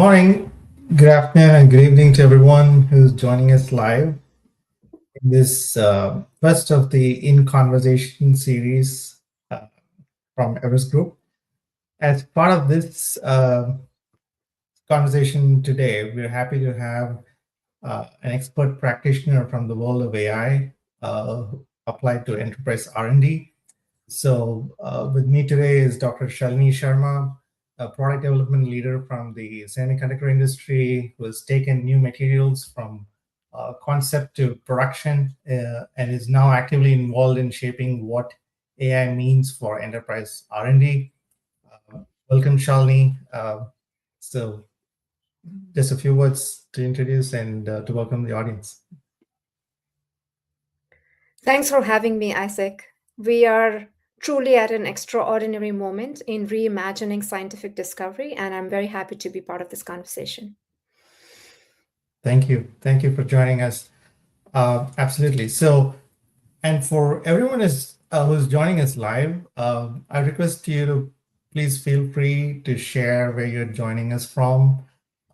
morning, good afternoon, and good evening to everyone who's joining us live in this first of the In Conversation series from Everest Group. As part of this conversation today, we're happy to have an expert practitioner from the world of AI applied to enterprise R&D. So with me today is Dr. Shalini Sharma, a product development leader from the semiconductor industry, who has taken new materials from concept to production and is now actively involved in shaping what AI means for enterprise R&D. Welcome, Shalini. So just a few words to introduce and to welcome the audience. Thanks for having me, Isaac. We are truly at an extraordinary moment in reimagining scientific discovery, and I'm very happy to be part of this conversation. Thank you. Thank you for joining us. Absolutely. So, and for everyone who's joining us live, I request you to please feel free to share where you're joining us from.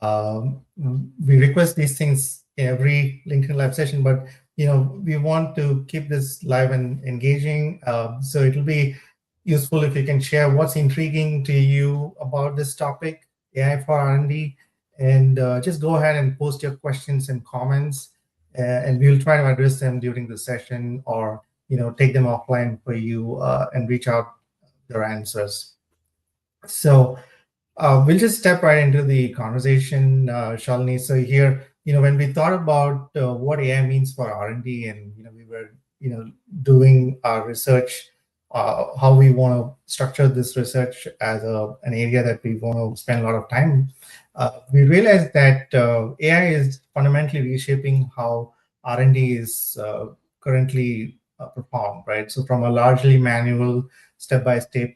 We request these things in every LinkedIn live session, but we want to keep this live and engaging. So it'll be useful if you can share what's intriguing to you about this topic, AI for R&D, and just go ahead and post your questions and comments, and we'll try to address them during the session, or take them offline for you and reach out their answers. So we'll just step right into the conversation, Shalini. So here, when we thought about what AI means for R&D, and we were doing our research, how we want to structure this research as an area that we want to spend a lot of time, we realized that AI is fundamentally reshaping how R&D is currently performed, right? So from a largely manual, step-by-step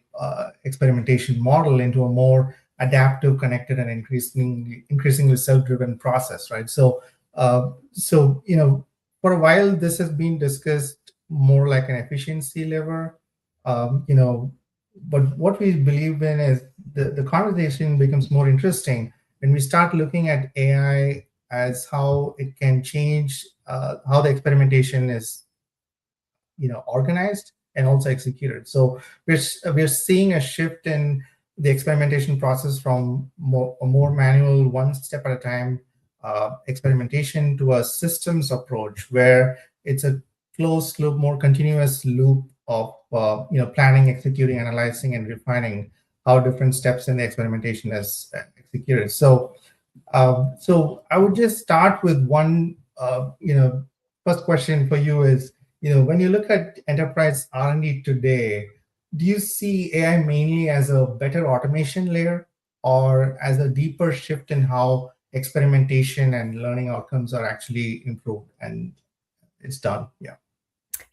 experimentation model into a more adaptive, connected, and increasingly self-driven process, right? So, for a while, this has been discussed more like an efficiency lever, but what we believe in is the conversation becomes more interesting when we start looking at AI as how it can change how the experimentation is, organized and also executed. So we're seeing a shift in the experimentation process from a more manual, one step at a time experimentation to a systems approach, where it's a closed loop, more continuous loop of planning, executing, analyzing, and refining how different steps in the experimentation is executed. So I would just start with one first question for you is, when you look at enterprise R&D today, do you see AI mainly as a better automation layer, or as a deeper shift in how experimentation and learning outcomes are actually improved and it's done?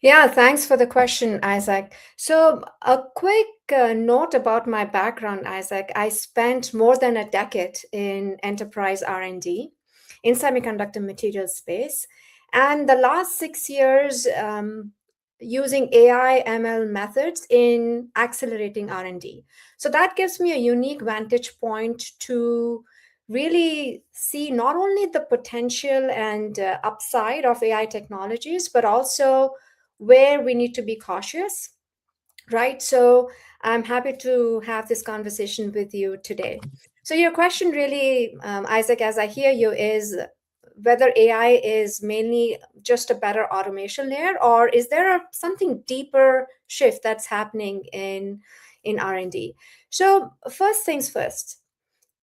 Yeah, thanks for the question, Isaac. So a quick note about my background, Isaac. I spent more than a decade in enterprise R&D in semiconductor materials space, and the last 6 years using AI ML methods in accelerating R&D. So that gives me a unique vantage point to really see not only the potential and upside of AI technologies, but also where we need to be cautious, right? So I'm happy to have this conversation with you today. So your question really, Isaac, as I hear you, is whether AI is mainly just a better automation layer, or is there something deeper shift that's happening in R&D? So first things first,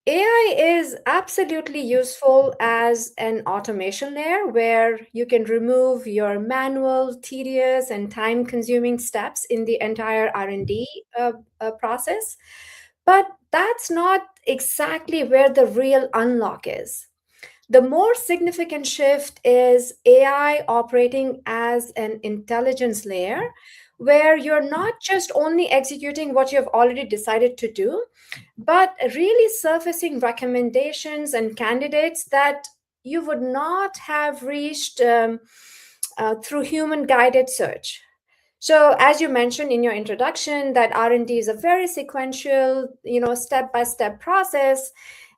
AI is absolutely useful as an automation layer where you can remove your manual, tedious, and time-consuming steps in the entire R&D process. But that's not exactly where the real unlock is. The more significant shift is AI operating as an intelligence layer, where you're not just only executing what you've already decided to do, but really surfacing recommendations and candidates that you would not have reached through human guided search. So as you mentioned in your introduction, that R&D is a very sequential, step-by-step process.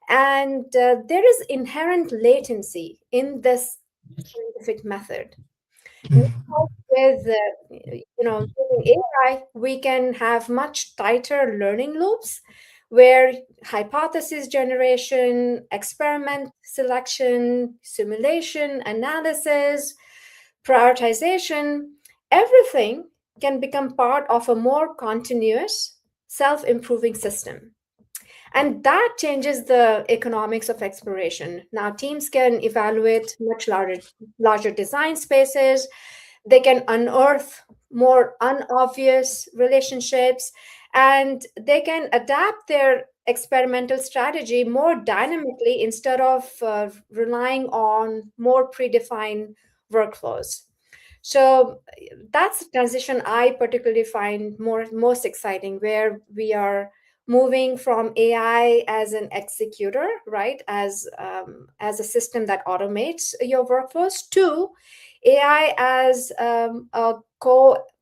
And there is inherent latency in this scientific method. Now, Mhm. with using AI, we can have much tighter learning loops where hypothesis generation, experiment selection, simulation, analysis, prioritization, everything can become part of a more continuous, self-improving system. And that changes the economics of exploration. Now, teams can evaluate much larger design spaces. They can unearth more unobvious relationships, and they can adapt their experimental strategy more dynamically instead of relying on more predefined workflows. So that's the transition I particularly find most exciting, where we are moving from AI as an executor, right, as a system that automates your workflows, to AI as a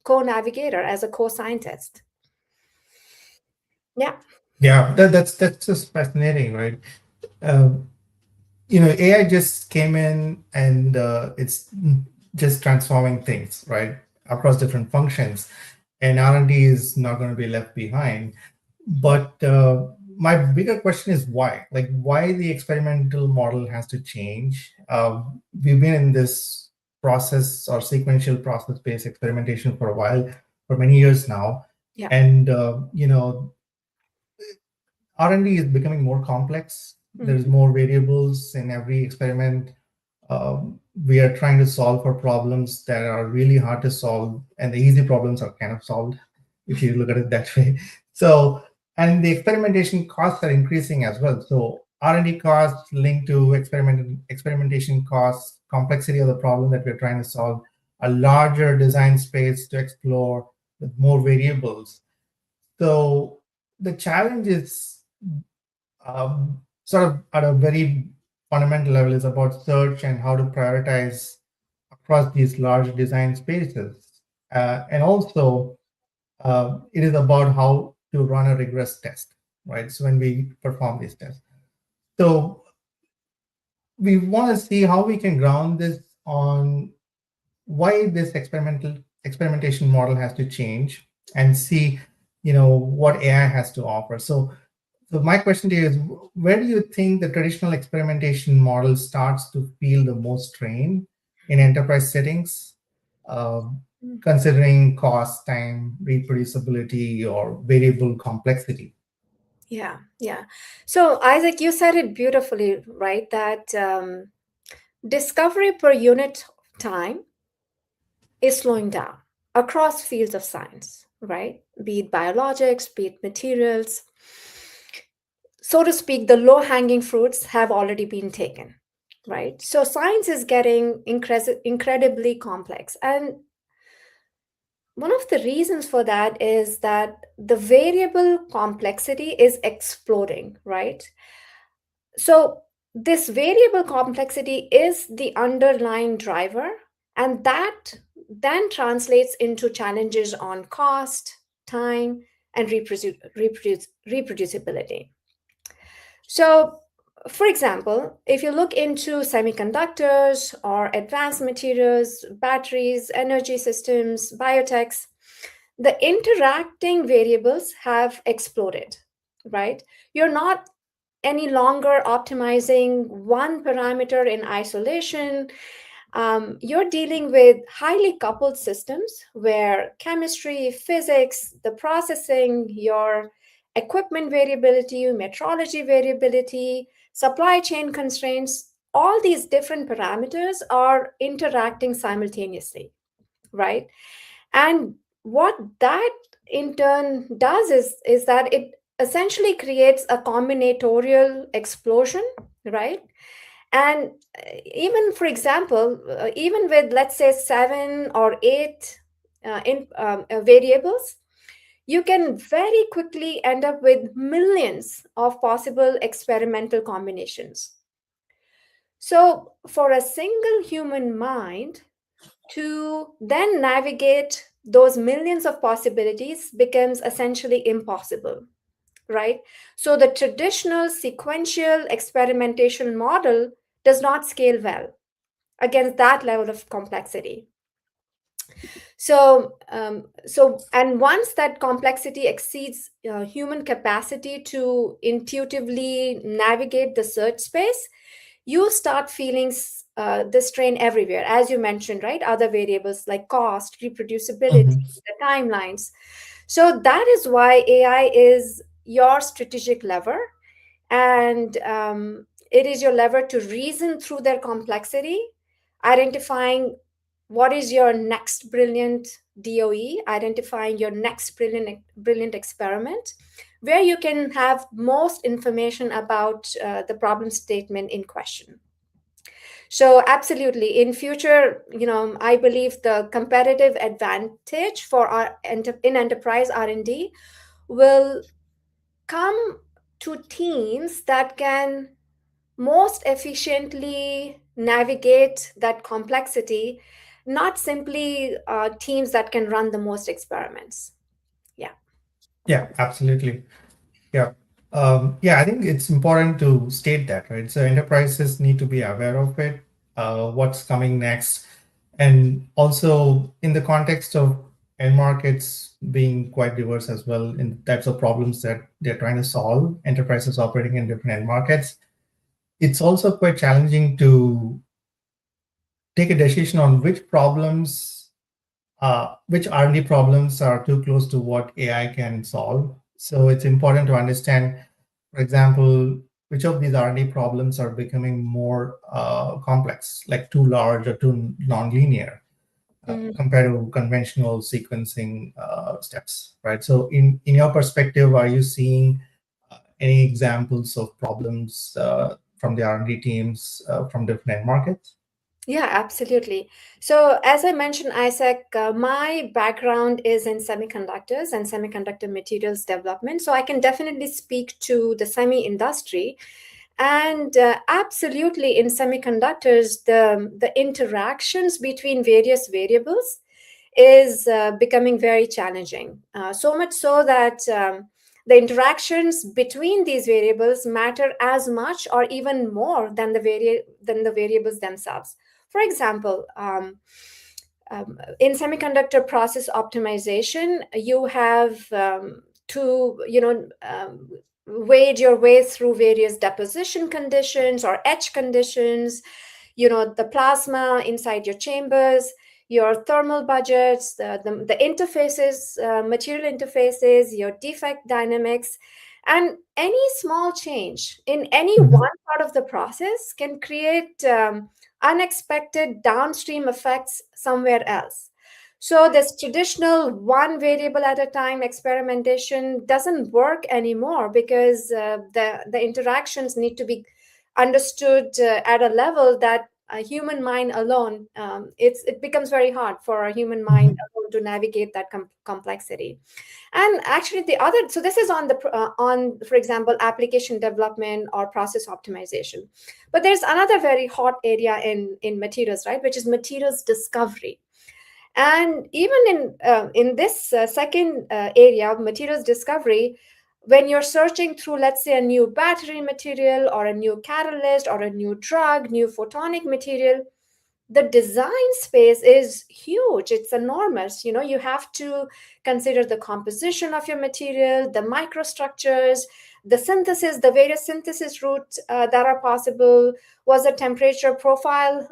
co-navigator, as a co-scientist. Yeah. Yeah, that's just fascinating, right? Um, AI just came in and it's just transforming things, right, across different functions, and R&D is not going to be left behind. But my bigger question is why? Like, why the experimental model has to change? We've been in this process or sequential process-based experimentation for a while, for many years now, Yeah. and R&D is becoming more complex. There's Mhm. more variables in every experiment. We are trying to solve for problems that are really hard to solve, and the easy problems are kind of solved, if you look at it that way. So, and the experimentation costs are increasing as well. So, R&D costs linked to experimentation costs, complexity of the problem that we're trying to solve, a larger design space to explore with more variables. So, the challenge is sort of at a very fundamental level is about search and how to prioritize across these large design spaces. And also, it is about how to run a rigorous test, right? So when we perform these tests. So we want to see how we can ground this on why this experimentation model has to change and see, what AI has to offer. So my question to you is, where do you think the traditional experimentation model starts to feel the most strain in enterprise settings, um, considering cost, time, reproducibility, or variable complexity? Yeah, yeah. So, Isaac, you said it beautifully, right? That discovery per unit time is slowing down across fields of science, right? Be it biologics, be it materials. So to speak, the low hanging fruits have already been taken, right? So science is getting incredibly complex. And one of the reasons for that is that the variable complexity is exploding, right? So this variable complexity is the underlying driver, and that then translates into challenges on cost, time, and reproducibility. So, for example, if you look into semiconductors or advanced materials, batteries, energy systems, biotechs, the interacting variables have exploded, right? You're not any longer optimizing one parameter in isolation. You're dealing with highly coupled systems where chemistry, physics, the processing, your equipment variability, metrology variability, supply chain constraints, all these different parameters are interacting simultaneously, right? And what that in turn does is that it essentially creates a combinatorial explosion, right? And even, for example, even with, let's say, seven or eight variables, you can very quickly end up with millions of possible experimental combinations. So, for a single human mind to then navigate those millions of possibilities becomes essentially impossible. right? So the traditional sequential experimentation model does not scale well against that level of complexity. And once that complexity exceeds human capacity to intuitively navigate the search space, you start feeling the strain everywhere, as you mentioned, right? Other variables like cost, reproducibility, Mhm. the timelines. So that is why AI is your strategic lever, and it is your lever to reason through their complexity, identifying what is your next brilliant DOE, identifying your next brilliant experiment, where you can have most information about the problem statement in question. So absolutely, in future, I believe the competitive advantage for our in enterprise R&D will come to teams that can most efficiently navigate that complexity, not simply teams that can run the most experiments. Yeah. Yeah, absolutely. Yeah. Yeah, I think it's important to state that, right? So enterprises need to be aware of it, what's coming next. And also in the context of end markets being quite diverse as well in types of problems that they're trying to solve, enterprises operating in different end markets, it's also quite challenging to take a decision on which R&D problems are too close to what AI can solve. So it's important to understand, for example, which of these R&D problems are becoming more complex, like too large or too nonlinear, Mhm. compared to conventional sequencing steps, right? So in your perspective, are you seeing any examples of problems from the R&D teams from different end markets? Yeah, absolutely. So, as I mentioned, Isaac, my background is in semiconductors and semiconductor materials development. So, I can definitely speak to the semi industry. And absolutely, in semiconductors, the interactions between various variables is becoming very challenging. So much so that the interactions between these variables matter as much or even more than than the variables themselves. For example, in semiconductor process optimization, you have to, wade your way through various deposition conditions or etch conditions, the plasma inside your chambers, your thermal budgets, the interfaces, material interfaces, your defect dynamics. And any small change in any Mhm. one part of the process can create unexpected downstream effects somewhere else. So, this traditional one variable at a time experimentation doesn't work anymore because the interactions need to be understood at a level that a human mind alone, it becomes very hard for a human mind Mhm. alone to navigate that complexity. And actually the other, so this is on on, for example, application development or process optimization. But there's another very hot area in materials, right, which is materials discovery. And even in this second area of materials discovery, when you're searching through, let's say, a new battery material or a new catalyst or a new drug, new photonic material, the design space is huge. It's enormous. You have to consider the composition of your material, the microstructures, the synthesis, the various synthesis routes that are possible. Was the temperature profile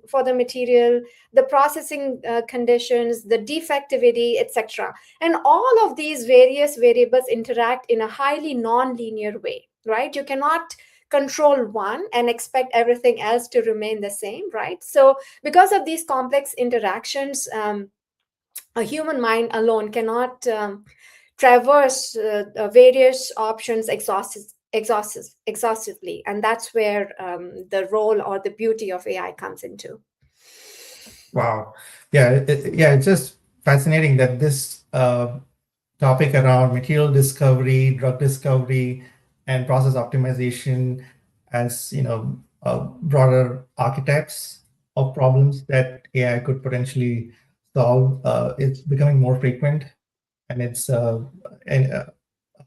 for the material, the processing conditions, the defectivity, etc. And all of these various variables interact in a highly non-linear way, right? You cannot control one and expect everything else to remain the same, right? So because of these complex interactions, a human mind alone cannot traverse various options exhaustively, and that's where the role or the beauty of AI comes into. Wow. Yeah, yeah, it's just fascinating that this topic around material discovery, drug discovery, and process optimization as, broader archetypes of problems that AI could potentially solve, it's becoming more frequent, and it's and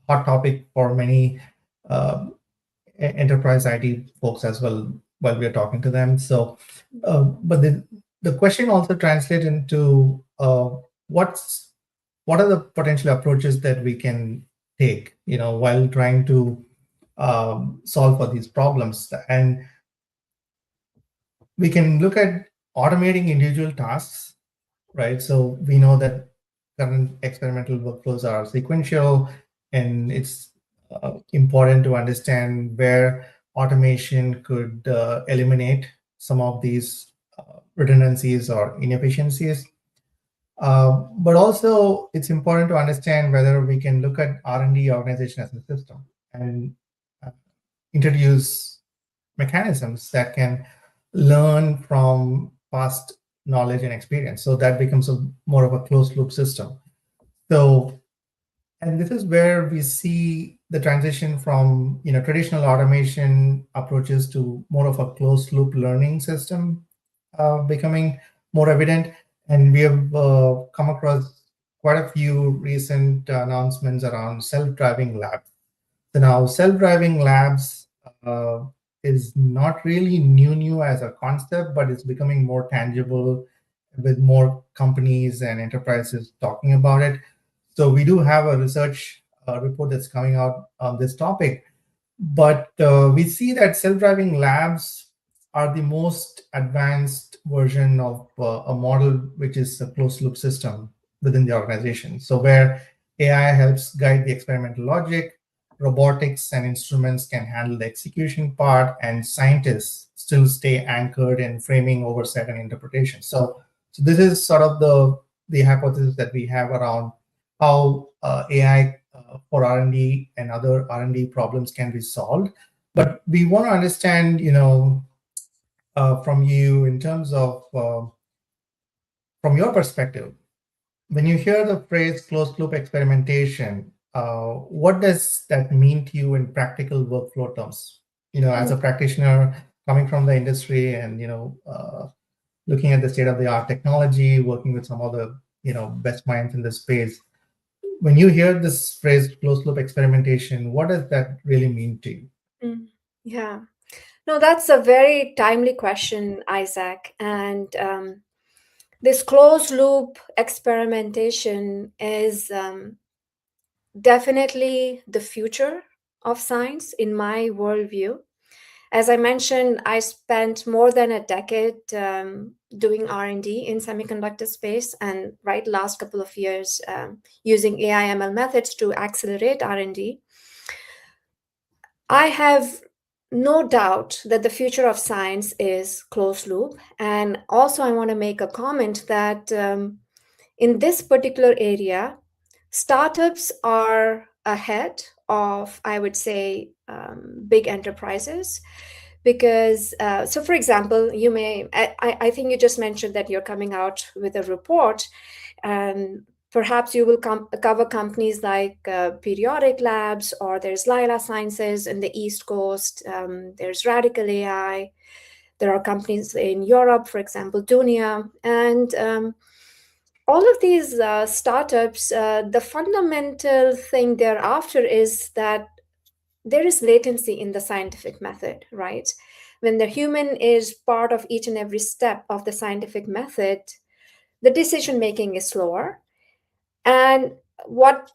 hot topic for many uh, enterprise IT folks as well while we are talking to them. So, but the question also translates into what are the potential approaches that we can take, while trying to solve for these problems. And we can look at automating individual tasks, right? So we know that current experimental workflows are sequential, and it's important to understand where automation could eliminate some of these redundancies or inefficiencies. But also, it's important to understand whether we can look at R&D organization as a system and uh, introduce mechanisms that can learn from past knowledge and experience. So that becomes more of a closed loop system. So, and this is where we see the transition from traditional automation approaches to more of a closed loop learning system becoming more evident. And we have come across quite a few recent announcements around self-driving labs. So now self-driving labs uh, is not really new as a concept, but it's becoming more tangible with more companies and enterprises talking about it. So we do have a research report that's coming out on this topic, but we see that self-driving labs are the most advanced version of a model, which is a closed loop system within the organization. So where AI helps guide the experimental logic, robotics and instruments can handle the execution part, and scientists still stay anchored in framing, oversight, and interpretation. So this is sort of the hypothesis that we have around how AI for R&D and other R&D problems can be solved. But we want to understand, from you in terms of from your perspective, when you hear the phrase closed loop experimentation, what does that mean to you in practical workflow terms? As a practitioner coming from the industry and looking at the state of the art technology, working with some of the best minds in the space. When you hear this phrase closed loop experimentation, what does that really mean to you? Mm. Yeah. No, that's a very timely question, Isaac. And this closed loop experimentation is definitely the future of science in my worldview. As I mentioned, I spent more than a decade doing R&D in semiconductor space, and right last couple of years using AI ML methods to accelerate R&D. I have no doubt that the future of science is closed loop. And also, I want to make a comment that in this particular area, startups are ahead of, I would say, big enterprises. Because, so for example, I think you just mentioned that you're coming out with a report, and perhaps you will cover companies like Periodic Labs, or there's Lila Sciences in the East Coast, there's Radical AI, there are companies in Europe, for example, Dunia, and all of these startups, the fundamental thing thereafter is that there is latency in the scientific method, right? When the human is part of each and every step of the scientific method, the decision making is slower. And what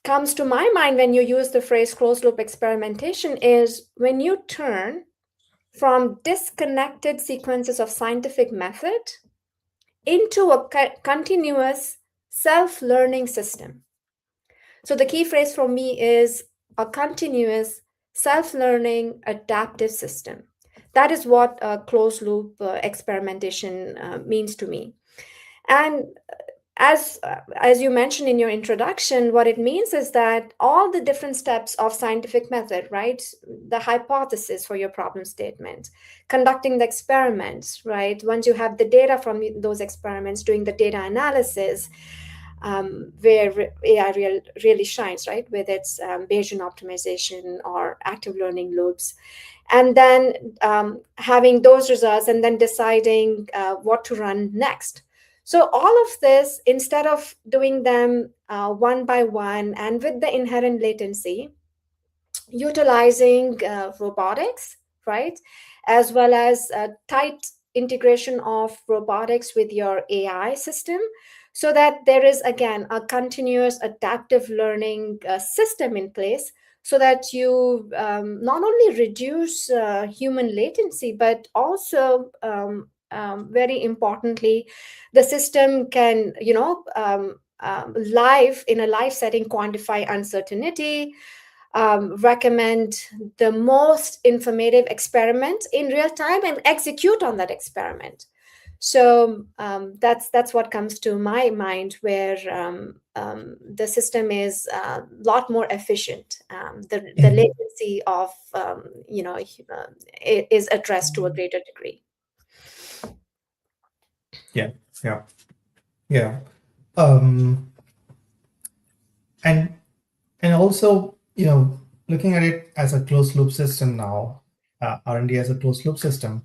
comes to my mind when you use the phrase closed loop experimentation is when you turn from disconnected sequences of scientific method into a continuous self-learning system. So the key phrase for me is a continuous self-learning adaptive system. That is what a closed loop experimentation means to me. And as you mentioned in your introduction, what it means is that all the different steps of scientific method, right? The hypothesis for your problem statement, conducting the experiments, right? Once you have the data from those experiments, doing the data analysis, where AI really shines, right? With its Bayesian optimization or active learning loops. And then having those results and then deciding what to run next. So all of this, instead of doing them one by one and with the inherent latency, utilizing robotics, right? As well as tight integration of robotics with your AI system, so that there is again a continuous adaptive learning system in place, so that you not only reduce human latency, but also very importantly, the system can, live in a live setting, quantify uncertainty, recommend the most informative experiment in real time and execute on that experiment. So that's what comes to my mind, where the system is a lot more efficient. The Mhm. latency of is addressed to a greater degree. Yeah, yeah, yeah. Um, and and also, looking at it as a closed loop system now, R&D as a closed loop system,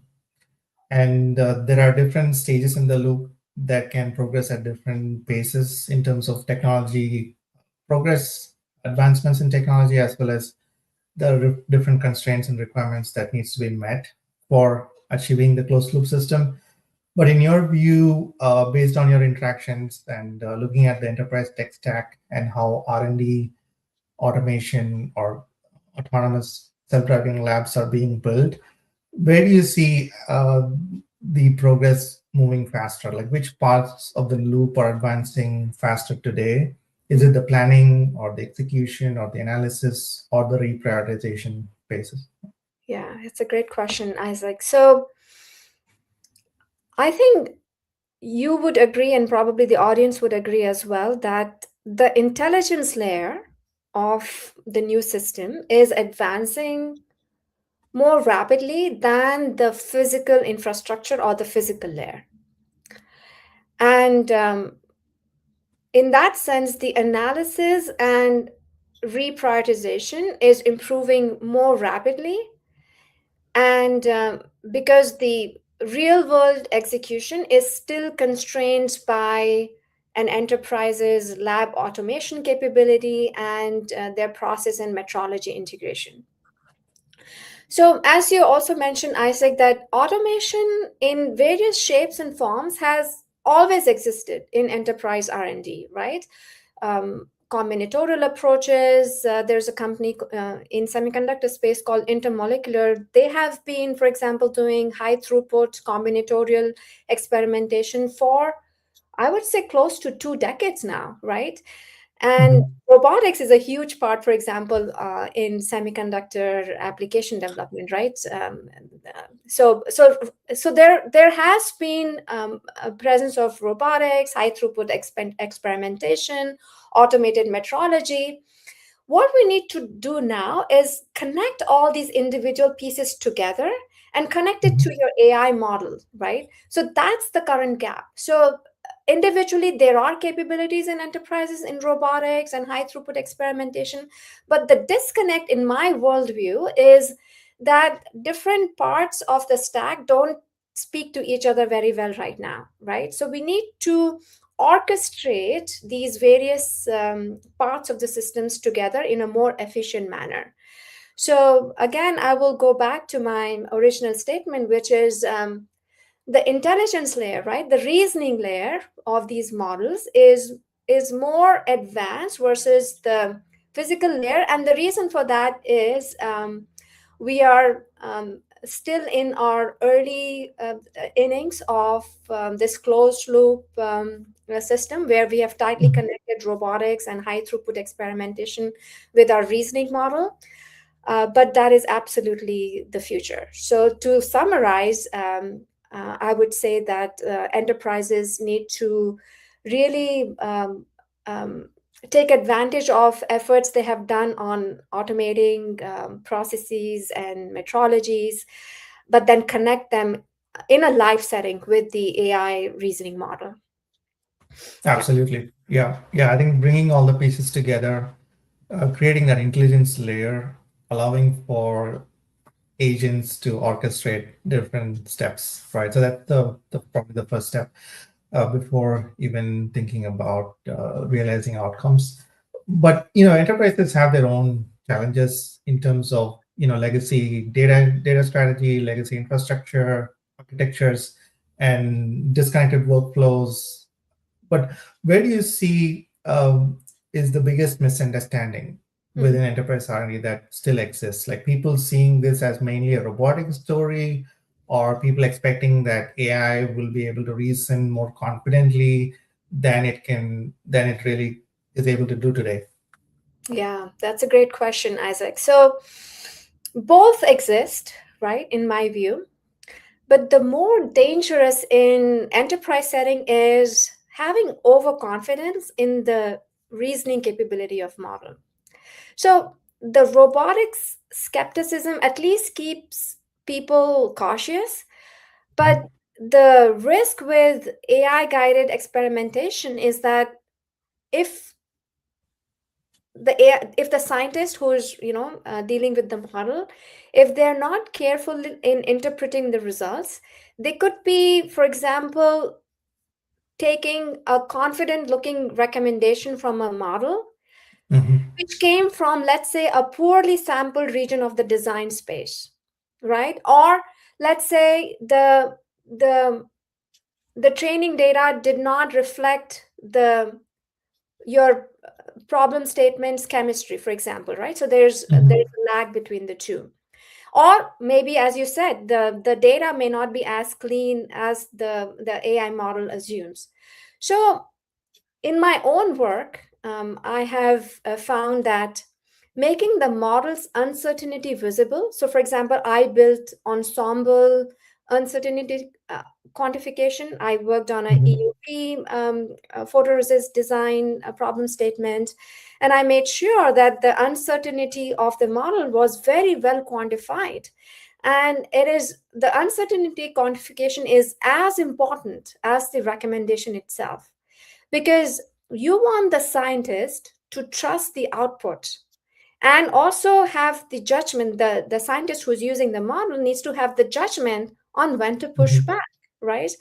and there are different stages in the loop that can progress at different paces in terms of technology progress, advancements in technology, as well as the different constraints and requirements that needs to be met for achieving the closed loop system. But in your view, based on your interactions and looking at the enterprise tech stack and how R&D, automation, or autonomous self-driving labs are being built, where do you see the progress moving faster? Like, which parts of the loop are advancing faster today? Is it the planning or the execution or the analysis or the reprioritization phases? Yeah, it's a great question, Isaac. So I think you would agree, and probably the audience would agree as well, that the intelligence layer of the new system is advancing more rapidly than the physical infrastructure or the physical layer. And in that sense, the analysis and reprioritization is improving more rapidly. And because the real world execution is still constrained by an enterprise's lab automation capability and their process and metrology integration. So, as you also mentioned, Isaac, that automation in various shapes and forms has always existed in enterprise R&D, right? Combinatorial approaches. There's a company in semiconductor space called Intermolecular. They have been, for example, doing high throughput combinatorial experimentation for, I would say, close to 2 decades now, right? And Mhm. robotics is a huge part, for example, in semiconductor application development, right? So there has been a presence of robotics, high throughput experimentation, automated metrology. What we need to do now is connect all these individual pieces together and connect it to Mhm. your AI model, right? So that's the current gap. So individually, there are capabilities in enterprises in robotics and high throughput experimentation, but the disconnect in my worldview is that different parts of the stack don't speak to each other very well right now, right? So we need to orchestrate these various parts of the systems together in a more efficient manner. So again, I will go back to my original statement, which is the intelligence layer, right? The reasoning layer of these models is more advanced versus the physical layer, and the reason for that is we are still in our early innings of this closed loop system, where we have tightly Mhm. connected robotics and high throughput experimentation with our reasoning model. But that is absolutely the future. So, to summarize, I would say that enterprises need to really take advantage of efforts they have done on automating processes and metrologies, but then connect them in a live setting with the AI reasoning model. Yeah. Absolutely. Yeah. Yeah. I think bringing all the pieces together, creating that intelligence layer, allowing for agents to orchestrate different steps, right? So that's the probably the first step. before even thinking about realizing outcomes. But enterprises have their own challenges in terms of legacy data strategy, legacy infrastructure, architectures, and disconnected workflows. But where do you see is the biggest misunderstanding Mhm. within enterprise R&D that still exists? Like people seeing this as mainly a robotic story, or people expecting that AI will be able to reason more confidently than it really is able to do today. Yeah, that's a great question, Isaac. So both exist, right, in my view. But the more dangerous in enterprise setting is having overconfidence in the reasoning capability of model. So the robotics skepticism at least keeps people cautious, but Mhm. the risk with AI guided experimentation is that if if the scientist who's dealing with the model, if they're not careful in interpreting the results, they could be, for example, taking a confident looking recommendation from a model Mhm. which came from, let's say, a poorly sampled region of the design space, right? Or let's say the the training data did not reflect the your problem statements chemistry, for example, right? So there's Mhm. a lag between the two. Or maybe, as you said, the data may not be as clean as the AI model assumes. So in my own work, I have found that making the model's uncertainty visible. So, for example, I built ensemble uncertainty quantification. I worked on a Mhm. EUV photoresist design problem statement, and I made sure that the uncertainty of the model was very well quantified. And it is the uncertainty quantification is as important as the recommendation itself, because you want the scientist to trust the output and also have the judgment. The scientist who's using the model needs to have the judgment on when to push Mhm. back, right?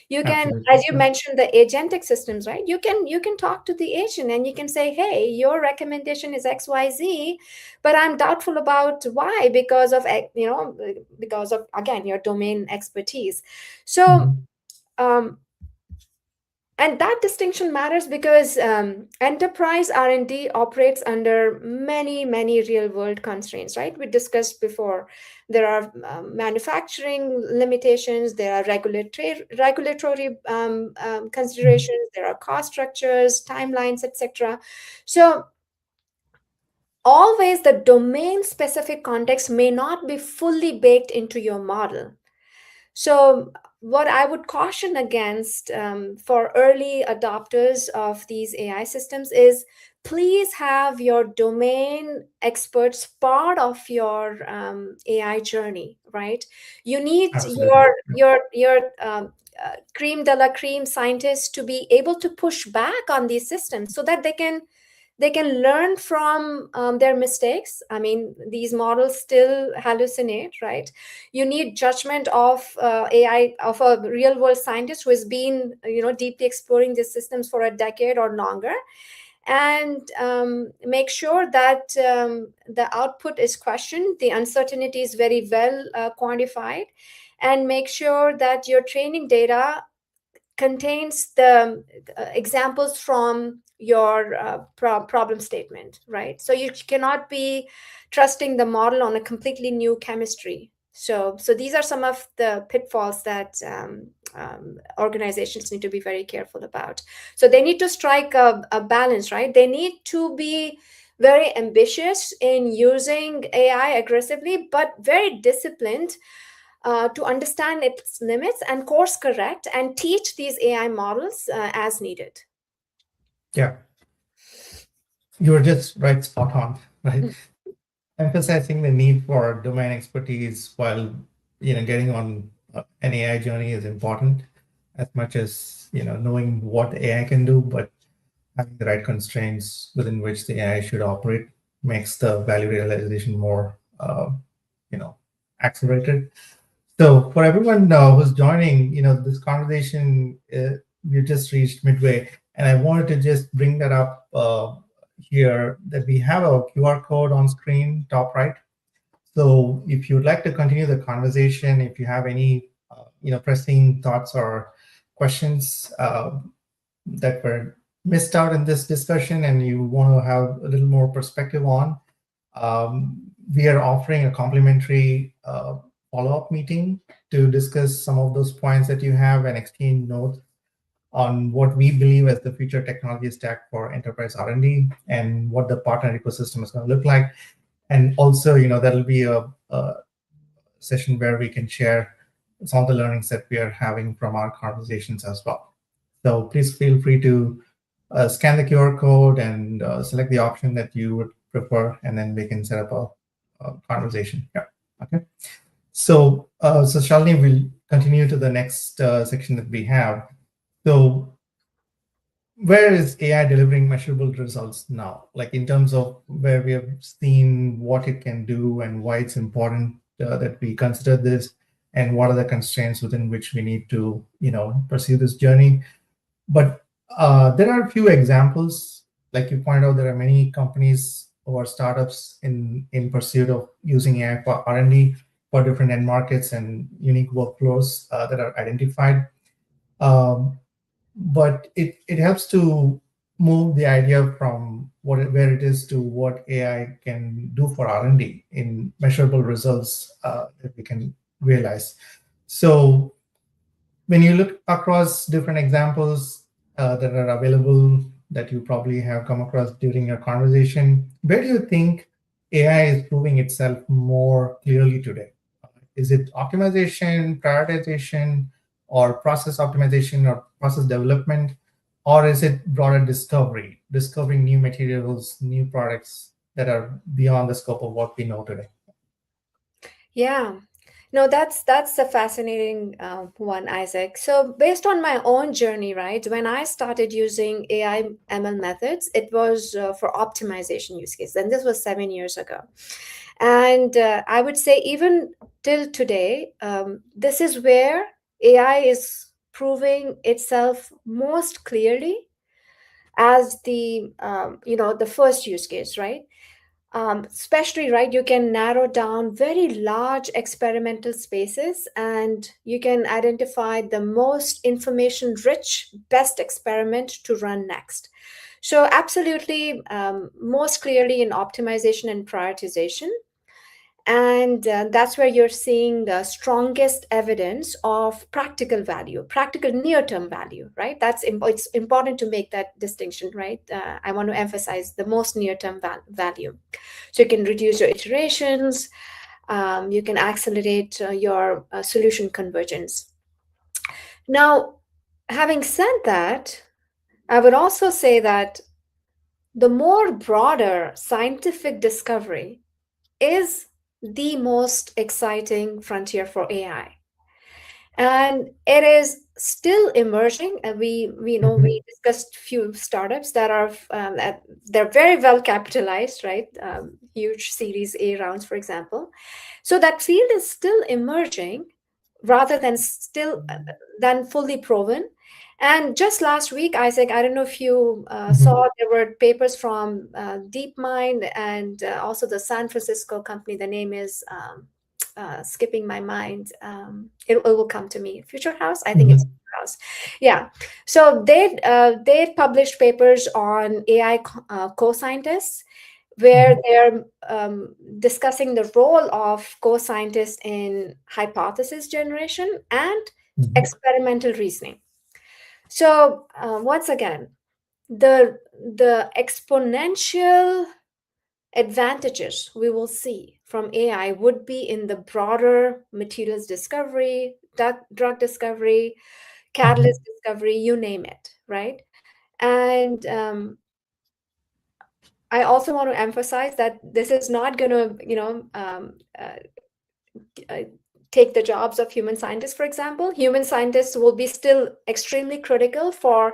You can, Absolutely. as you Yeah. mentioned, the agentic systems, right? You can talk to the agent and you can say, hey, your recommendation is XYZ, but I'm doubtful about why, because of because of, again, your domain expertise. So Mhm. um, and that distinction matters because enterprise r&d operates under many real world constraints, right? We discussed before. There are manufacturing limitations, there are regulatory Mhm. considerations, there are cost structures, timelines, etc. So always the domain specific context may not be fully baked into your model. So, what I would caution against for early adopters of these AI systems is please have your domain experts part of your AI journey, right? You need Absolutely. your cream de la cream scientists to be able to push back on these systems so that they can learn from their mistakes. I mean, these models still hallucinate, right? You need judgment of AI, of a real world scientist who has been, deeply exploring these systems for a decade or longer, and make sure that the output is questioned, the uncertainty is very well quantified, and make sure that your training data contains the examples from your problem statement, right? So you cannot be trusting the model on a completely new chemistry. So these are some of the pitfalls that organizations need to be very careful about. So they need to strike a balance, right? They need to be very ambitious in using AI aggressively, but very disciplined to understand its limits and course correct and teach these AI models as needed. Yeah. You were just right, spot on, right? Emphasizing the need for domain expertise while getting on an AI journey is important as much as knowing what AI can do, but having the right constraints within which the AI should operate makes the value realization more you know accelerated. So for everyone who's joining, this conversation we just reached midway, and I wanted to just bring that up here, that we have a QR code on screen, top right. So if you'd like to continue the conversation, if you have any pressing thoughts or questions that were missed out in this discussion and you want to have a little more perspective on, we are offering a complimentary follow-up meeting to discuss some of those points that you have and exchange notes on what we believe as the future technology stack for enterprise R&D and what the partner ecosystem is going to look like. And also, there'll be a session where we can share some of the learnings that we are having from our conversations as well. So please feel free to scan the QR code and select the option that you would prefer, and then we can set up a conversation here. Okay. So, Shalini, we'll continue to the next section that we have. So, where is AI delivering measurable results now? Like in terms of where we have seen what it can do and why it's important that we consider this, and what are the constraints within which we need to, pursue this journey. But there are a few examples. Like you pointed out, there are many companies or startups in pursuit of using AI for R&D for different end markets and unique workflows that are identified. But it helps to move the idea from where it is to what AI can do for R&D in measurable results that we can realize. So when you look across different examples that are available that you probably have come across during your conversation, where do you think AI is proving itself more clearly today? Is it optimization, prioritization, or process optimization or process development? Or is it broader discovering new materials, new products that are beyond the scope of what we know today? Yeah. No, that's a fascinating one, Isaac. So based on my own journey, right, when I started using AI ML methods, it was for optimization use case, and this was 7 years ago. And I would say even till today, this is where AI is proving itself most clearly as the first use case, right? Especially, right, you can narrow down very large experimental spaces and you can identify the most information rich best experiment to run next. So absolutely, most clearly in optimization and prioritization. And that's where you're seeing the strongest evidence of practical value, practical near-term value, right? It's important to make that distinction, right? I want to emphasize the most near-term value. So you can reduce your iterations, you can accelerate your solution convergence. Now, having said that, I would also say that the more broader scientific discovery is the most exciting frontier for AI. And it is still emerging. And we know Mhm. we discussed few startups that are they're very well capitalized, right? Huge Series A rounds, for example. So that field is still emerging rather than fully proven. And just last week, Isaac, I don't know if you Mhm. saw, there were papers from DeepMind and also the San Francisco company. The name is skipping my mind. It will come to me. Future House, I think it's Mhm. Future House. Yeah. So they published papers on AI co-scientists where Mhm. they're discussing the role of co-scientists in hypothesis generation and Mhm. experimental reasoning. So once again, the exponential advantages we will see from AI would be in the broader materials discovery, drug discovery, Mhm. catalyst discovery, you name it, right? And I also want to emphasize that this is not going to, uh, take the jobs of human scientists, for example. Human scientists will be still extremely critical for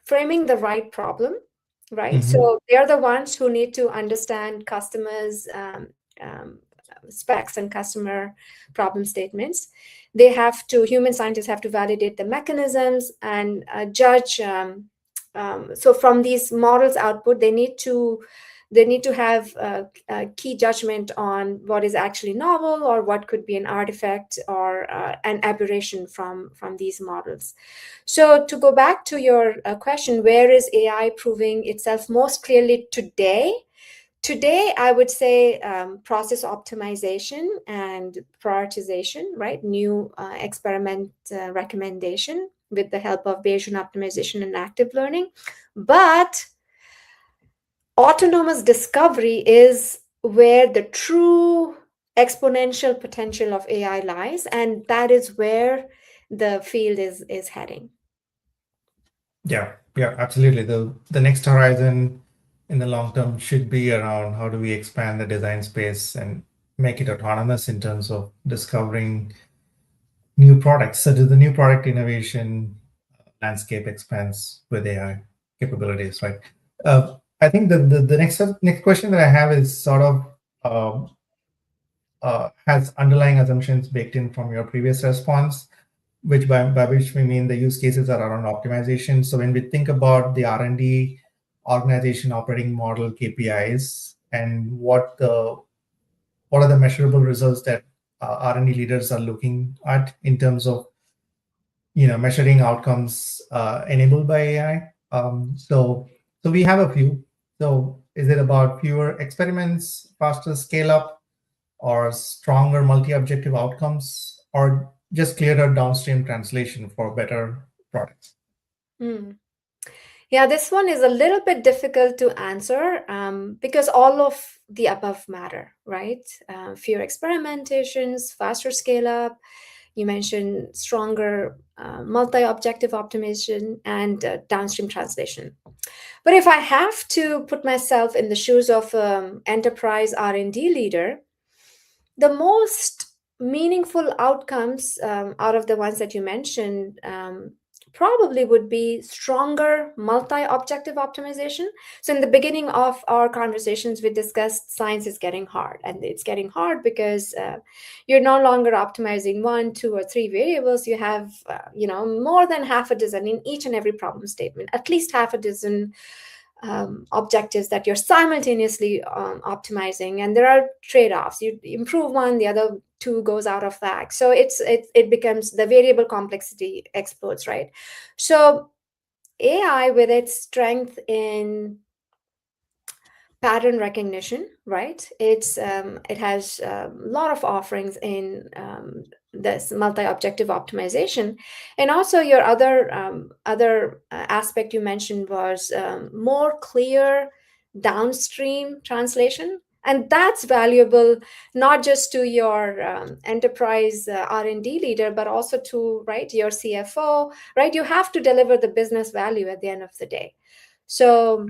framing the right problem, right? Mhm. So they're the ones who need to understand customers' specs and customer problem statements. They have to, human scientists have to validate the mechanisms and judge. So from these models output, they need to have a key judgment on what is actually novel or what could be an artifact or an aberration from these models. So to go back to your question, where is AI proving itself most clearly today? Today, I would say process optimization and prioritization, right? New experiment recommendation with the help of Bayesian optimization and active learning. But autonomous discovery is where the true exponential potential of AI lies, and that is where the field is heading. Yeah, yeah, absolutely. The next horizon in the long term should be around how do we expand the design space and make it autonomous in terms of discovering new products. So the new product innovation landscape expands with AI capabilities, right? I think the next question that I have is sort of has underlying assumptions baked in from your previous response, which by which we mean the use cases are around optimization. So when we think about the R&D organization operating model KPIs and what are the measurable results that R&D leaders are looking at in terms of measuring outcomes enabled by AI. So we have a few. So is it about fewer experiments, faster scale up, or stronger multi-objective outcomes, or just clearer downstream translation for better products? Hmm. Yeah, this one is a little bit difficult to answer because all of the above matter, right? Fewer experimentations, faster scale up. You mentioned stronger multi-objective optimization and downstream translation. But if I have to put myself in the shoes of enterprise R&D leader, the most meaningful outcomes out of the ones that you mentioned probably would be stronger multi-objective optimization. So in the beginning of our conversations, we discussed science is getting hard, and it's getting hard because you're no longer optimizing one, two, or three variables. You have more than half a dozen in each and every problem statement, at least half a dozen objectives that you're simultaneously optimizing, and there are trade-offs. You improve one, the other two goes out of whack. So it becomes, the variable complexity explodes, right? So AI, with its strength in pattern recognition, right? It has a lot of offerings in this multi-objective optimization, and also your other aspect you mentioned was more clear downstream translation, and that's valuable not just to your enterprise R&D leader, but also to, right, your CFO, right? You have to deliver the business value at the end of the day. So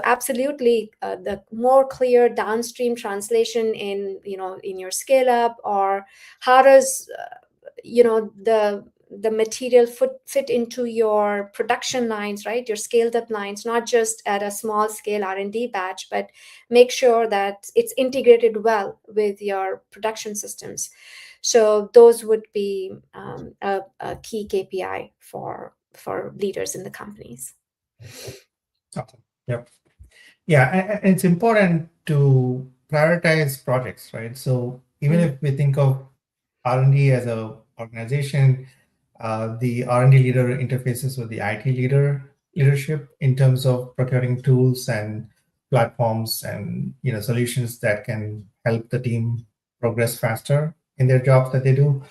absolutely, the more clear downstream translation in your scale up, or how does the material fit into your production lines, right? Your scaled up lines, not just at a small scale R&D batch, but make sure that it's integrated well with your production systems. So those would be a key KPI for leaders in the companies. Awesome. Yep. Yeah, and it's important to prioritize projects, right? So even if we think of R&D as a organization, the R&D leader interfaces with the IT leadership in terms of procuring tools and platforms and solutions that can help the team progress faster in their jobs that they do.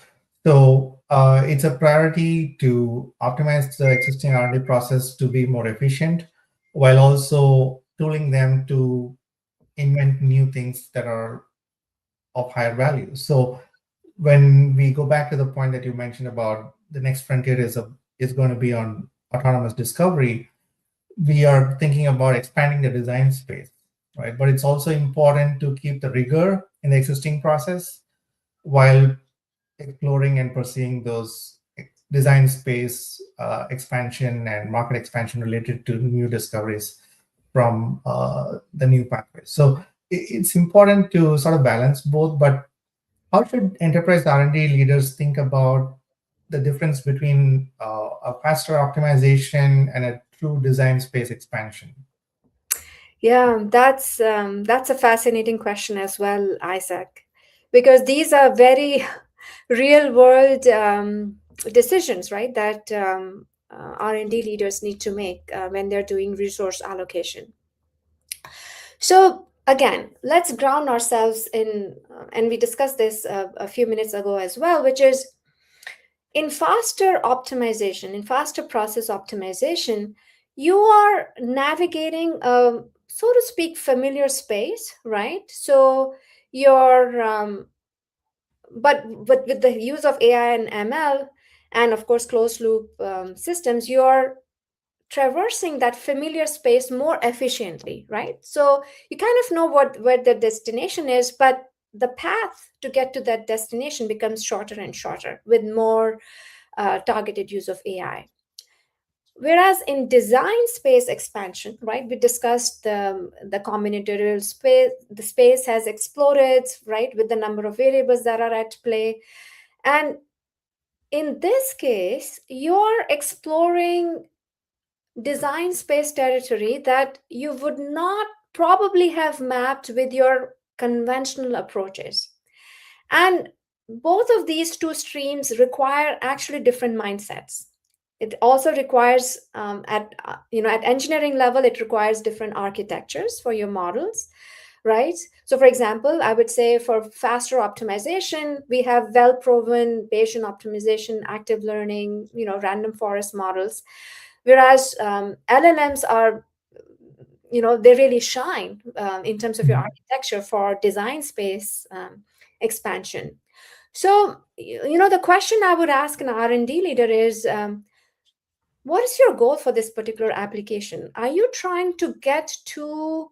So it's a priority to optimize the existing R&D process to be more efficient, while also tooling them to invent new things that are of higher value. So when we go back to the point that you mentioned about the next frontier is going to be on autonomous discovery, we are thinking about expanding the design space, right? But it's also important to keep the rigor in the existing process while exploring and pursuing those design space expansion and market expansion related to new discoveries from the new pathways. So it's important to sort of balance both, but how should enterprise R&D leaders think about the difference between a faster optimization and a true design space expansion? Yeah, that's a fascinating question as well, Isaac, because these are very real world decisions, right? That R&D leaders need to make when they're doing resource allocation. So again, let's ground ourselves in, and we discussed this a few minutes ago as well, which is in faster optimization, in faster process optimization, you are navigating a, so to speak, familiar space, right? So you're, but with the use of AI and ML, and of course closed loop systems, you're traversing that familiar space more efficiently, right? So you kind of know what where the destination is, but the path to get to that destination becomes shorter and shorter with more targeted use of AI. Whereas in design space expansion, right, we discussed the combinatorial space, the space has exploded, right, with the number of variables that are at play. And in this case, you're exploring design space territory that you would not probably have mapped with your conventional approaches. And both of these two streams require actually different mindsets. It also requires at at engineering level, it requires different architectures for your models, right? So for example, I would say for faster optimization, we have well proven Bayesian optimization, active learning, random forest models. Whereas LLMs are, they really shine in terms of your Mhm. architecture for design space expansion. So, the question I would ask an R&D leader is, what is your goal for this particular application? Are you trying to get to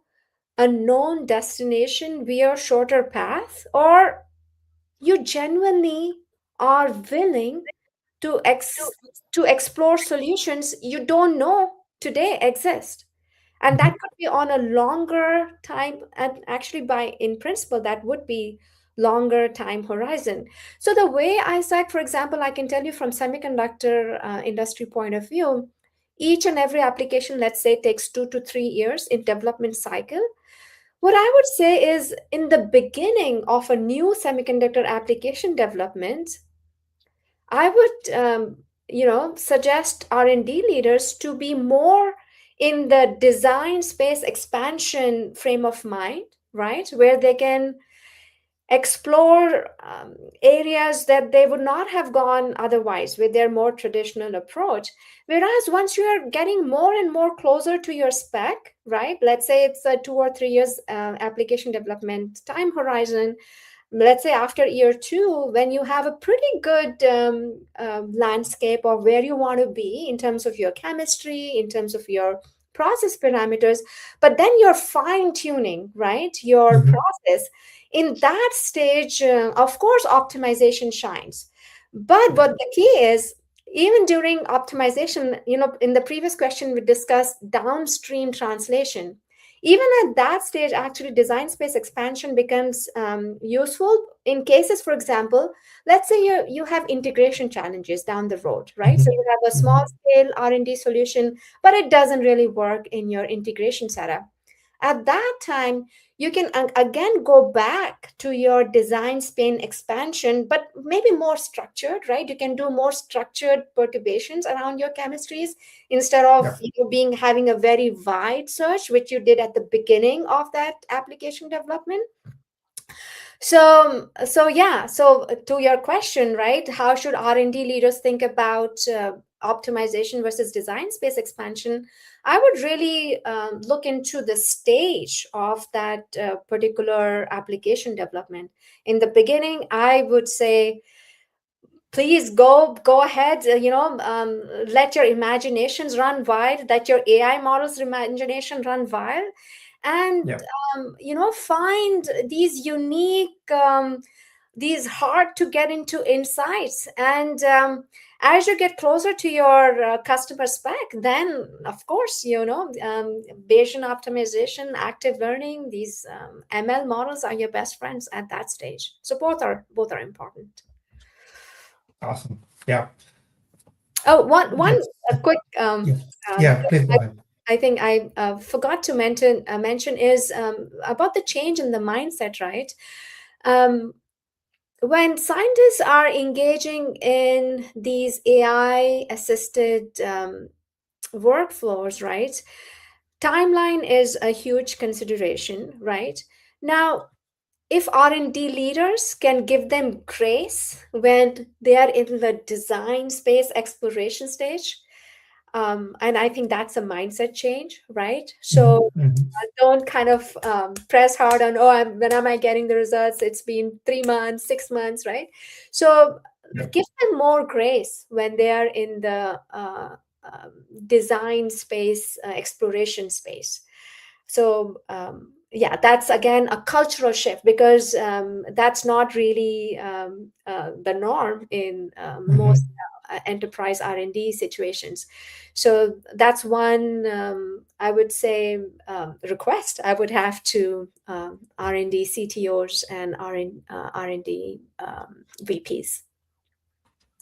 a known destination via shorter path, or you genuinely are willing to to explore solutions you don't know today exist? And that Mhm. could be on a longer time, and actually by in principle that would be longer time horizon. So the way Isaac, for example, I can tell you from semiconductor industry point of view, each and every application, let's say, takes 2 to 3 years in development cycle. What I would say is, in the beginning of a new semiconductor application development, I would, suggest R&D leaders to be more in the design space expansion frame of mind, right? Where they can explore areas that they would not have gone otherwise with their more traditional approach. Whereas once you are getting more and more closer to your spec, right? Let's say it's a 2 or 3 years application development time horizon. Let's say after year two, when you have a pretty good landscape of where you want to be in terms of your chemistry, in terms of your process parameters, but then you're fine tuning, right, your Mhm. process. In that stage, of course, optimization shines. But Yeah. what the key is, even during optimization, in the previous question, we discussed downstream translation. Even at that stage, actually, design space expansion becomes useful in cases, for example, let's say you have integration challenges down the road, right? So Mhm. you have a small Mhm. scale R&D solution, but it doesn't really work in your integration setup. At that time, you can again go back to your design space expansion, but maybe more structured, right? You can do more structured perturbations around your chemistries instead of Yeah. being having a very wide search, which you did at the beginning of that application development. So yeah, so to your question, right, how should R&D leaders think about optimization versus design space expansion? I would really look into the stage of that particular application development. In the beginning, I would say, please go ahead, let your imaginations run wild, let your AI models imagination run wild, and Yeah. find these unique these hard to get into insights. And as you get closer to your customer spec, then of course, Bayesian optimization, active learning, these ML models are your best friends at that stage. So both are important. Awesome. Yeah. Oh, one That's, a quick yeah. um, Yeah. Please go ahead. I think I forgot to mention is about the change in the mindset, right? Um, when scientists are engaging in these AI assisted workflows, right? Timeline is a huge consideration, right? Now, if R&D leaders can give them grace when they are in the design space exploration stage, and I think that's a mindset change, right? So Mhm, mhm. don't kind of press hard on, oh, when am I getting the results? It's been 3 months, 6 months, right? So Yeah. give them more grace when they are in the design space, exploration space. So yeah, that's again a cultural shift, because that's not really the norm in most Mhm. enterprise R&D situations. So that's one, I would say, request I would have to R&D CTOs and R&D VPs.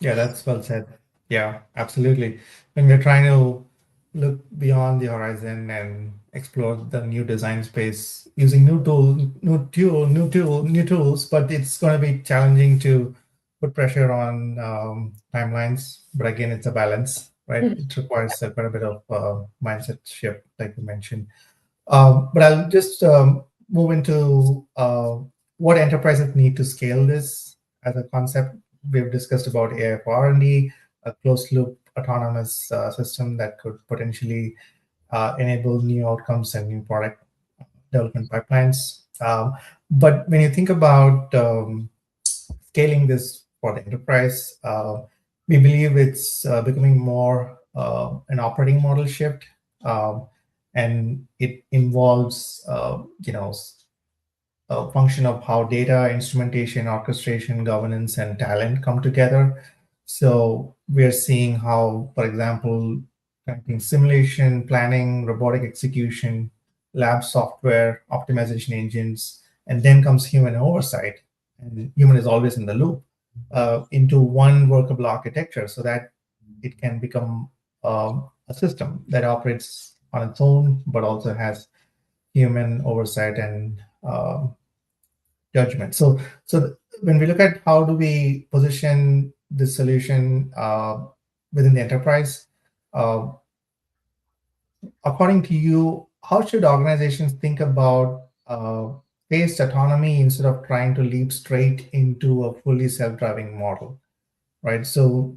Yeah, that's well said. Yeah, absolutely. When we're trying to look beyond the horizon and explore the new design space using new tools, but it's going to be challenging to put pressure on timelines. But again, it's a balance, right? Mhm. It requires quite a bit of mindset shift, like you mentioned. But I'll just move into what enterprises need to scale this as a concept. We've discussed about AI for R&D, a closed loop autonomous system that could potentially enable new outcomes and new product development pipelines. But when you think about scaling this for the enterprise, we believe it's becoming more an operating model shift, um, and it involves, a function of how data, instrumentation, orchestration, governance, and talent come together. So we're seeing how, for example, connecting simulation, planning, robotic execution, lab software, optimization engines, and then comes human oversight. And human is always in the loop into one workable architecture so that it can become a system that operates on its own, but also has human oversight and judgment. So when we look at how do we position the solution within the enterprise, uh, according to you, how should organizations think about phased autonomy instead of trying to leap straight into a fully self-driving model, right? So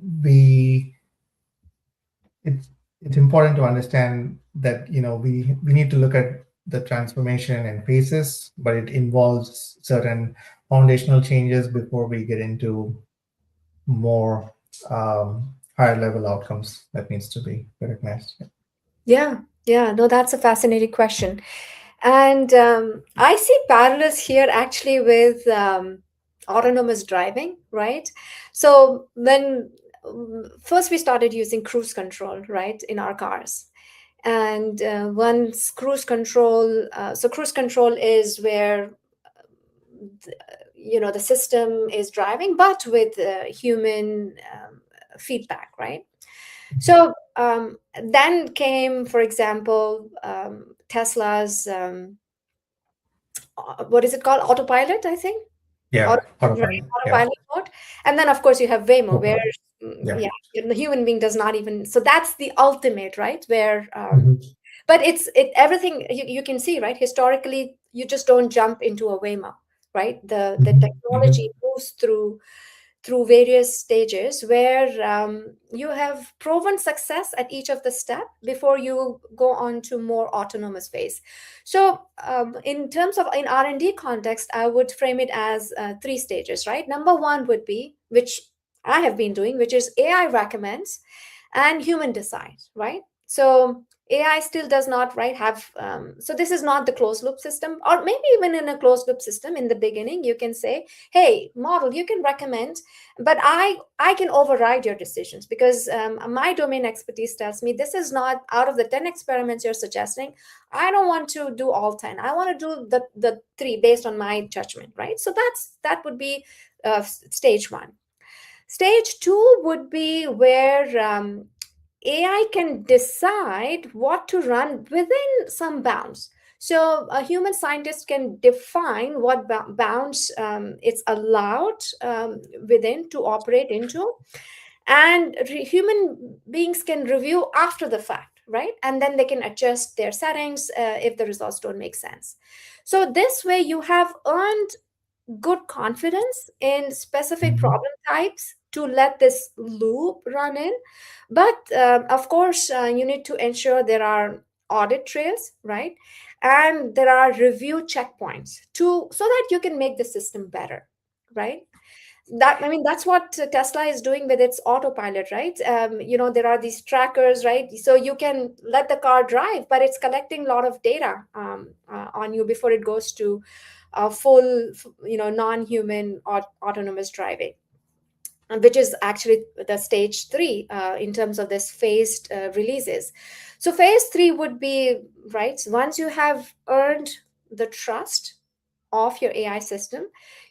it's it's important to understand that we need to look at the transformation and phases, but it involves certain foundational changes before we get into more higher level outcomes that needs to be recognized. Yeah, yeah, no, that's a fascinating question. And I see parallels here actually with autonomous driving, right? So when first we started using cruise control, right, in our cars. And once cruise control, so cruise control is where the system is driving, but with human feedback, right? So then came, for example, Tesla's what is it called? Autopilot, I think. Yeah, Right, autopilot. Yeah, autopilot mode. And then, of course, you have Waymo, where autopilot. Yeah. yeah, the human being does not even. So that's the ultimate, right? Where, Mhm. but it everything you can see, right? Historically, you just don't jump into a Waymo, right? The Mhm. technology Mhm. moves through various stages where you have proven success at each of the step before you go on to more autonomous phase. So in terms of in R&D context, I would frame it as three stages, right? Number one would be, which I have been doing, which is AI recommends and human decides, right? So AI still does not, right, have, so this is not the closed loop system. Or maybe even in a closed loop system, in the beginning you can say, hey model, you can recommend, but I can override your decisions, because my domain expertise tells me this is not, out of the 10 experiments you're suggesting, I don't want to do all 10, I want to do the 3 based on my judgment, right? So that would be stage 1. Stage 2 would be where AI can decide what to run within some bounds. So a human scientist can define what bounds it's allowed within to operate into, and human beings can review after the fact, right? And then they can adjust their settings if the results don't make sense. So this way you have earned good confidence in specific Mhm. problem types to let this loop run in. But of course, you need to ensure there are audit trails, right? And there are review checkpoints to, so that you can make the system better, right? That, I mean, that's what Tesla is doing with its autopilot, right? There are these trackers, right? So you can let the car drive, but it's collecting a lot of data on you before it goes to full, non-human autonomous driving, which is actually the stage 3 in terms of this phased releases. So phase 3 would be, right, once you have earned the trust of your AI system,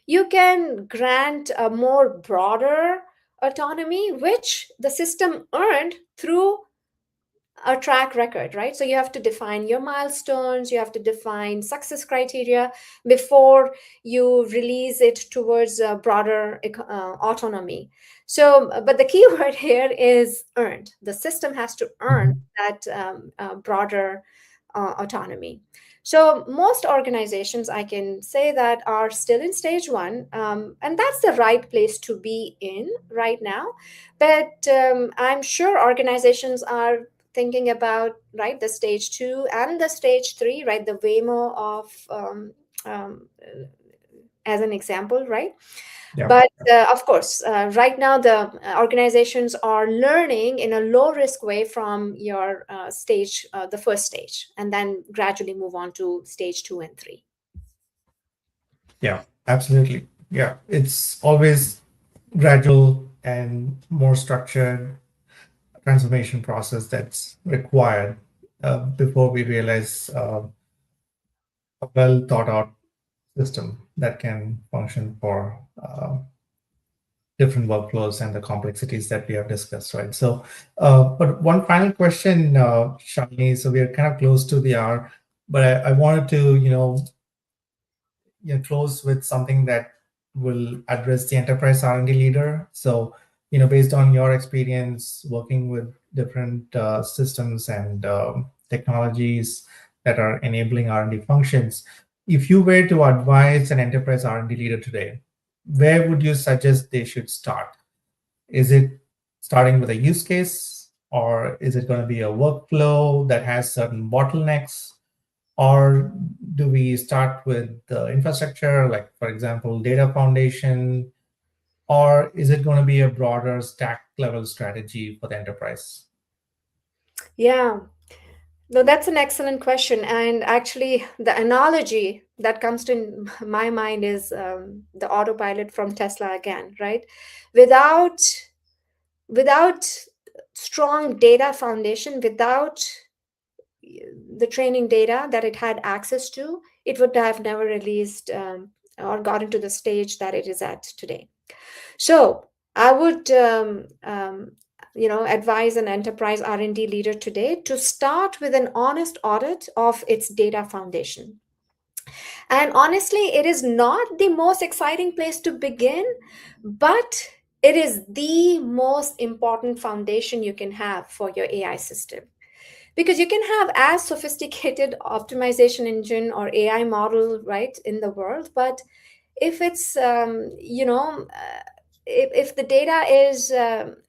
you can grant a more broader autonomy, which the system earned through a track record, right? So you have to define your milestones, you have to define success criteria before you release it towards a broader autonomy. So, but the key word here is earned. The system has to earn Mhm. that broader autonomy. So most organizations, I can say that, are still in stage 1, and that's the right place to be in right now. But I'm sure organizations are thinking about, right, the stage 2 and the stage 3, right, the Waymo of um, as an example, right? Yeah. But of course, right now the organizations are learning in a low risk way from your the first stage, and then gradually move on to stage 2 and 3. Yeah, absolutely. Yeah, it's always gradual and more structured transformation process that's required before we realize a well thought out system that can function for different workflows and the complexities that we have discussed, right? So, but one final question, Shalini. So we are kind of close to the hour, but I wanted to, close with something that will address the enterprise R&D leader. So, based on your experience working with different systems and technologies that are enabling R&D functions, if you were to advise an enterprise R&D leader today, where would you suggest they should start? Is it starting with a use case, or is it going to be a workflow that has certain bottlenecks? Or do we start with the infrastructure, like, for example, data foundation? Or is it going to be a broader stack level strategy for the enterprise? Yeah, no, that's an excellent question. And actually, the analogy that comes to my mind is the autopilot from Tesla again, right? Without without strong data foundation, without the training data that it had access to, it would have never released or gotten to the stage that it is at today. So I would advise an enterprise R&D leader today to start with an honest audit of its data foundation. And honestly, it is not the most exciting place to begin, but it is the most important foundation you can have for your AI system, because you can have as sophisticated optimization engine or AI model, right, in the world, but if it's if the data is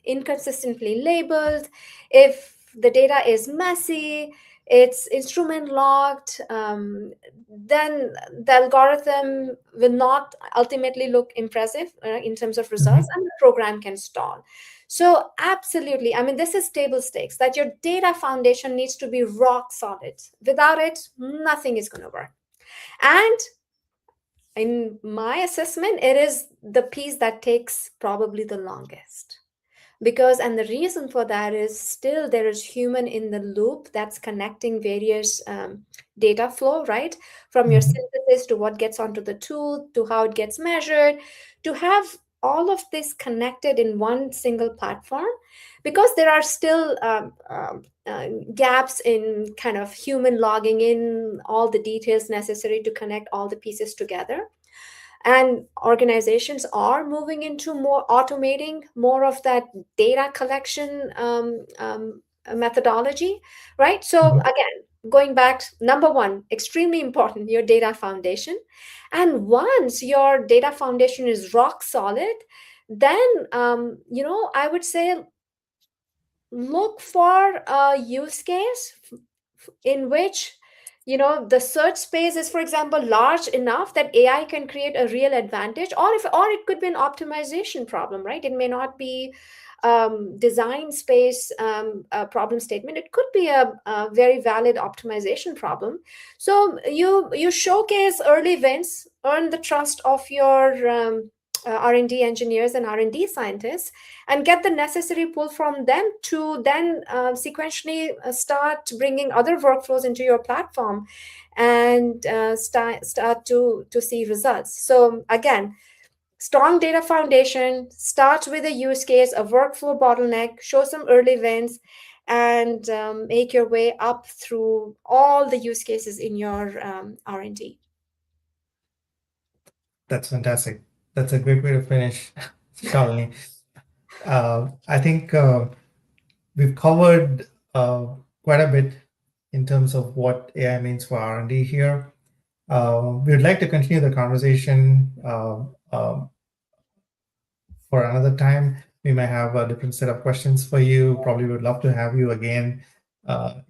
inconsistently labeled, if the data is messy, it's instrument locked, then the algorithm will not ultimately look impressive in terms of results, Mhm. and the program can stall. So absolutely, I mean, this is table stakes, that your data foundation needs to be rock solid. Without it, nothing is going to work. And in my assessment, it is the piece that takes probably the longest, because, and the reason for that is, still there is human in the loop that's connecting various data flow, right, from your Mhm. synthesis to what gets onto the tool to how it gets measured, to have all of this connected in one single platform, because there are still gaps in kind of human logging in all the details necessary to connect all the pieces together. And organizations are moving into more automating more of that data collection methodology, right? So Mhm. again, going back, number one, extremely important, your data foundation. And once your data foundation is rock solid, then I would say, look for a use case in which the search space is, for example, large enough that AI can create a real advantage, or it could be an optimization problem, right? It may not be design space problem statement. It could be a very valid optimization problem. So you showcase early wins, earn the trust of your R&D engineers and R&D scientists, and get the necessary pull from them to then sequentially start bringing other workflows into your platform, and start to see results. So again, strong data foundation, start with a use case, a workflow bottleneck, show some early wins, and make your way up through all the use cases in your R&D. That's fantastic. That's a great way to finish, Shalini. I think we've covered quite a bit in terms of what AI means for R&D here. We would like to continue the conversation for another time. We may have a different set of questions for you. Probably would love to have you again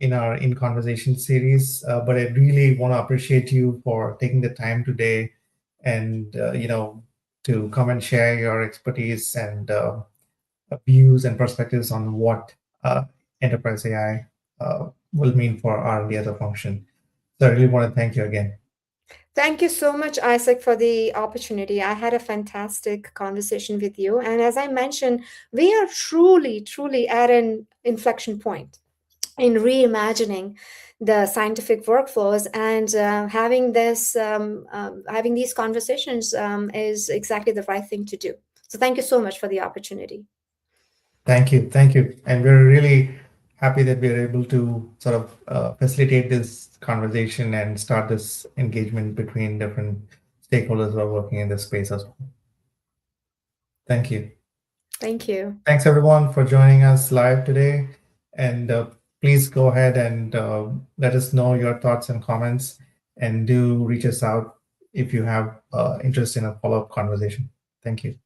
in our In Conversation series. But I really want to appreciate you for taking the time today and, to come and share your expertise and views and perspectives on what enterprise AI will mean for R&D as a function. So I really want to thank you again. Thank you so much, Isaac, for the opportunity. I had a fantastic conversation with you. And as I mentioned, we are truly, truly at an inflection point in reimagining the scientific workflows, and having these conversations is exactly the right thing to do. So thank you so much for the opportunity. Thank you. Thank you. And we're really happy that we're able to sort of facilitate this conversation and start this engagement between different stakeholders who are working in this space as well. Thank you. Thank you. Thanks everyone for joining us live today. And please go ahead and let us know your thoughts and comments, and do reach us out if you have interest in a follow-up conversation. Thank you.